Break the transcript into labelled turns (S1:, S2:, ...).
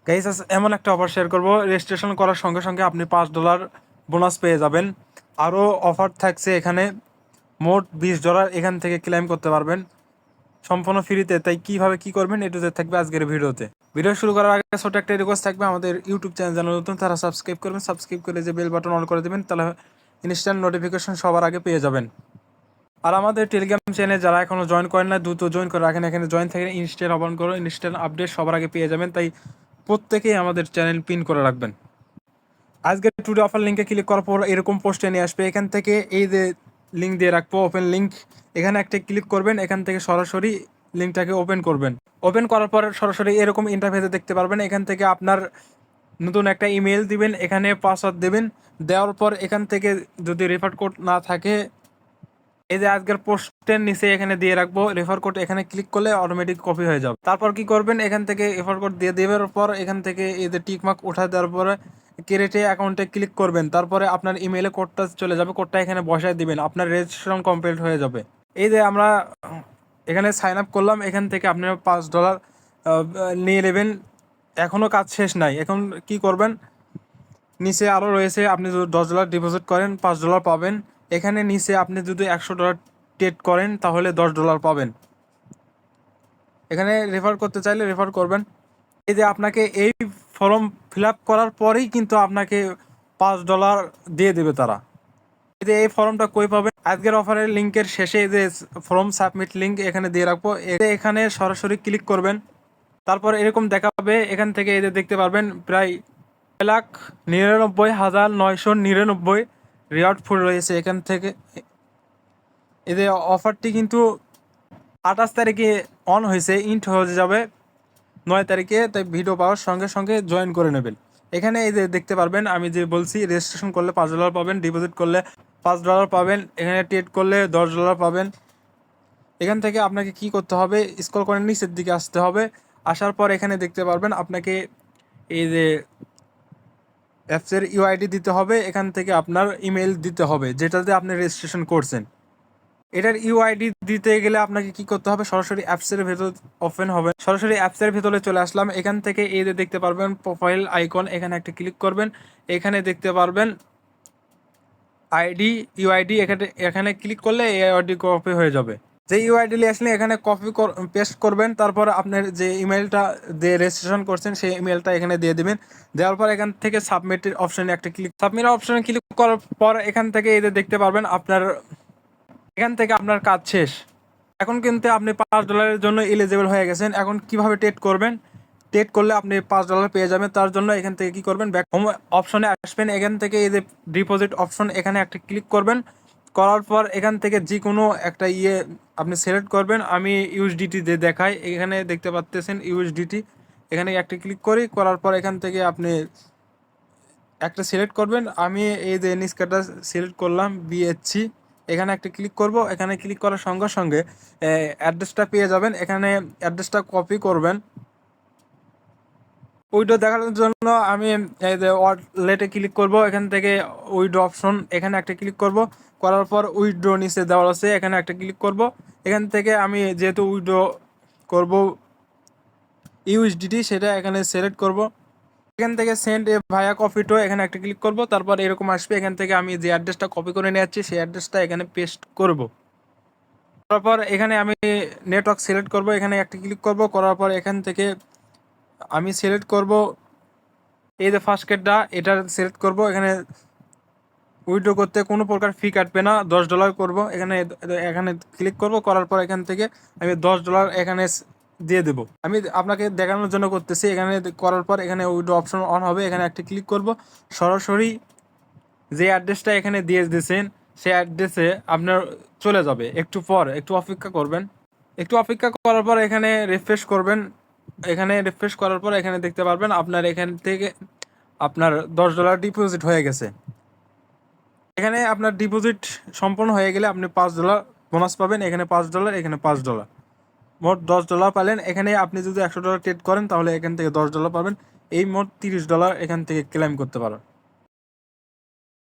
S1: Guys এমন একটা offer share করবো, রেজিস্ট্রেশন করার সঙ্গে সঙ্গে আপনি $5 বোনাস পেয়ে যাবেন। আরও অফার থাকছে এখানে, মোট $20 এখান থেকে ক্লেম করতে পারবেন সম্পূর্ণ ফ্রিতে। তাই কিভাবে কি করবেন এটু থাকবে আজকের ভিডিওতে। ভিডিও শুরু করার আগে ছোট একটা রিকোয়েস্ট থাকবে, আমাদের ইউটিউব চ্যানেল জানা নতুন তারা সাবস্ক্রাইব করবেন, সাবস্ক্রাইব করে যে বেল বাটন অন করে দেবেন, তাহলে ইনস্ট্যান্ট নোটিফিকেশন সবার আগে পেয়ে যাবেন। আর আমাদের টেলিগ্রাম চ্যানেলে যারা এখনও জয়েন করেন না, দ্রুত জয়েন করে রাখেন। এখানে জয়েন থেকে ইনস্ট্যান্ট অন করো, ইনস্ট্যান্ট আপডেট সবার আগে পেয়ে যাবেন। তাই প্রত্যেকেই আমাদের চ্যানেল পিন করে রাখবেন। আজকের টুডে অফার লিঙ্কে ক্লিক করার পর এরকম পোস্টে নিয়ে আসবে। এখান থেকে এই যে লিঙ্ক দিয়ে রাখবো, ওপেন লিঙ্ক, এখানে একটা ক্লিক করবেন। এখান থেকে সরাসরি লিঙ্কটাকে ওপেন করবেন। ওপেন করার পর সরাসরি এরকম ইন্টারফেসে দেখতে পারবেন। এখান থেকে আপনার নতুন একটা ইমেল দিবেন, এখানে পাসওয়ার্ড দেবেন। দেওয়ার পর এখান থেকে যদি রেফার কোড না থাকে, এই যে আজকের পোস্টের নিচে এখানে দিয়ে রাখবো রেফার কোড, এখানে ক্লিক করলে অটোমেটিক কপি হয়ে যাবে। তারপর কি করবেন, এখান থেকে রেফার কোড দিয়ে দেওয়ার পর এখান থেকে এই যে টিকমার্ক উঠা দেওয়ার পরে ক্রিয়েটে অ্যাকাউন্টে ক্লিক করবেন। তারপরে আপনার ইমেইলে কোডটা চলে যাবে, কোডটা এখানে বসায় দিবেন, আপনার রেজিস্ট্রেশন কমপ্লিট হয়ে যাবে। এই যে আমরা এখানে সাইন আপ করলাম, এখান থেকে আপনারা $5 নিয়ে নেবেন। এখনও কাজ শেষ নাই। এখন কি করবেন, নিচে আরও রয়েছে, আপনি যদি $10 ডিপোজিট করেন $5 পাবেন। এখানে নিচে আপনি যদি $100 ট্রেড করেন তাহলে $10 পাবেন। এখানে রেফার করতে চাইলে রেফার করবেন। এই যে আপনাকে এই ফর্ম ফিল আপ করার পরেই কিন্তু আপনাকে $5 দিয়ে দেবে তারা। এই যে এই ফর্মটা কই পাবেন, আজকের অফারের লিঙ্কের শেষে এই যে ফর্ম সাবমিট লিঙ্ক এখানে দিয়ে রাখবো, এখানে সরাসরি ক্লিক করবেন। তারপর এরকম দেখাবে, এখান থেকে এই যে দেখতে পারবেন প্রায় 1,99,999 রিওয়ার্ড ফুল রয়েছে। এখান থেকে এই যে অফারটি কিন্তু 28 তারিখে অন হয়েছে, ইন্ট হয়ে যাবে 9 তারিখে। তাই ভিডিও পাওয়ার সঙ্গে সঙ্গে জয়েন করে নেবেন। এখানে এই যে দেখতে পারবেন, আমি যে বলছি রেজিস্ট্রেশন করলে $5 পাবেন, ডিপোজিট করলে $5 পাবেন, এখানে ট্রেড করলে $10 পাবেন। এখান থেকে আপনাকে কি করতে হবে, স্ক্রল করে নিচের দিকে আসতে হবে। আসার পর এখানে দেখতে পারবেন আপনাকে এই যে অ্যাপসের ইউআইডি দিতে হবে। এখান থেকে আপনার ইমেল দিতে হবে যেটাতে আপনি রেজিস্ট্রেশন করছেন। এটার ইউআইডি দিতে গেলে আপনাকে কি করতে হবে, সরাসরি অ্যাপসের ভেতর ওপেন হবে। সরাসরি অ্যাপসের ভেতরে চলে আসলাম। এখান থেকে এই যে দেখতে পারবেন প্রোফাইল আইকন, এখানে একটা ক্লিক করবেন। এখানে দেখতে পারবেন আইডি ইউআইডি, এখানে ক্লিক করলে এই আইডি কপি হয়ে যাবে। যে ইউআইডি আসলে এখানে কপি পেস্ট করবেন। তারপর আপনার যে ইমেলটা দিয়ে রেজিস্ট্রেশন করছেন সেই ইমেলটা এখানে দিয়ে দিবেন। দেওয়ার পর এখান থেকে সাবমিটের অপশনে একটা সাবমিট অপশনে ক্লিক করার পর এখান থেকে এই যে দেখতে পারবেন আপনার এখান থেকে আপনার কাজ শেষ। এখন কিন্তু আপনি $5 জন্য এলিজিবল হয়ে গেছেন। এখন কিভাবে ট্রেড করবেন, ট্রেড করলে আপনি $5 পেয়ে যাবেন। তার জন্য এখান থেকে কি করবেন, ব্যাক হোম অপশনে আসবেন। এখান থেকে এই যে ডিপোজিট অপশন, এখানে একটা ক্লিক করবেন। করার পর এখান থেকে যে কোনো একটা আপনি সিলেক্ট করবেন। আমি ইউএসডিটি দিয়ে দেখাই, এখানে দেখতে পাচ্ছেন ইউএসডিটি, এখানে একটা ক্লিক করার পর এখান থেকে আপনি একটা সিলেক্ট করবেন। আমি এই যে নিস্কাটা সিলেক্ট করলাম বিএসসি, এখানে একটা ক্লিক করব। এখানে ক্লিক করার সঙ্গে সঙ্গে অ্যাড্রেসটা পেয়ে যাবেন। এখানে অ্যাড্রেসটা কপি করবেন। উইডো দেখার জন্য আমি এই যে ওয়ালেটে ক্লিক করব। এখান থেকে উইডো অপশন, এখানে একটা ক্লিক করব। করার পর উইড্রো নিচে দেওয়া আছে, এখানে একটা ক্লিক করব। এখান থেকে আমি যেহেতু উইড্রো করব ইউএসডিটি, সেটা এখানে সিলেক্ট করব। এখান থেকে সেন্ড ভায়া কপিটো, এখানে একটা ক্লিক করব। তারপর এরকম আসবে। এখান থেকে আমি যে অ্যাড্রেসটা কপি করে নিয়ে যাচ্ছি সেই অ্যাড্রেসটা এখানে পেস্ট করব। তারপর এখানে আমি নেটওয়ার্ক সিলেক্ট করব, এখানে একটা ক্লিক করব। করার পর এখান থেকে আমি সিলেক্ট করব এই যে ফার্স্ট গেটটা, এটা সিলেক্ট করব। এখানে উইথড্র করতে কোনো প্রকার ফি কাটবে না, $10 করব। এখানে এখানে ক্লিক করব। করার পর এখান থেকে আমি $10 এখানে দিয়ে দেবো। আমি আপনাকে দেখানোর জন্য করতেছি। এখানে করার পর এখানে উইথড্র অপশন অন হবে, এখানে একটা ক্লিক করব। সরাসরি যে অ্যাড্রেসটা এখানে দিয়ে দিয়েছেন সেই অ্যাড্রেসে আপনার চলে যাবে। একটু অপেক্ষা করবেন। একটু অপেক্ষা করার পর এখানে রিফ্রেশ করবেন। এখানে রিফ্রেশ করার পর এখানে দেখতে পারবেন আপনার এখান থেকে আপনার $10 ডিপোজিট হয়ে গেছে। এখানে আপনার ডিপোজিট সম্পূর্ণ হয়ে গেলে আপনি $5 বোনাস পাবেন। এখানে $5, এখানে $5, মোট $10 পালেন। এখানে আপনি যদি $100 ট্রেড করেন তাহলে এখান থেকে $10 পাবেন। এই মোট $30 এখান থেকে ক্লেম করতে পারেন।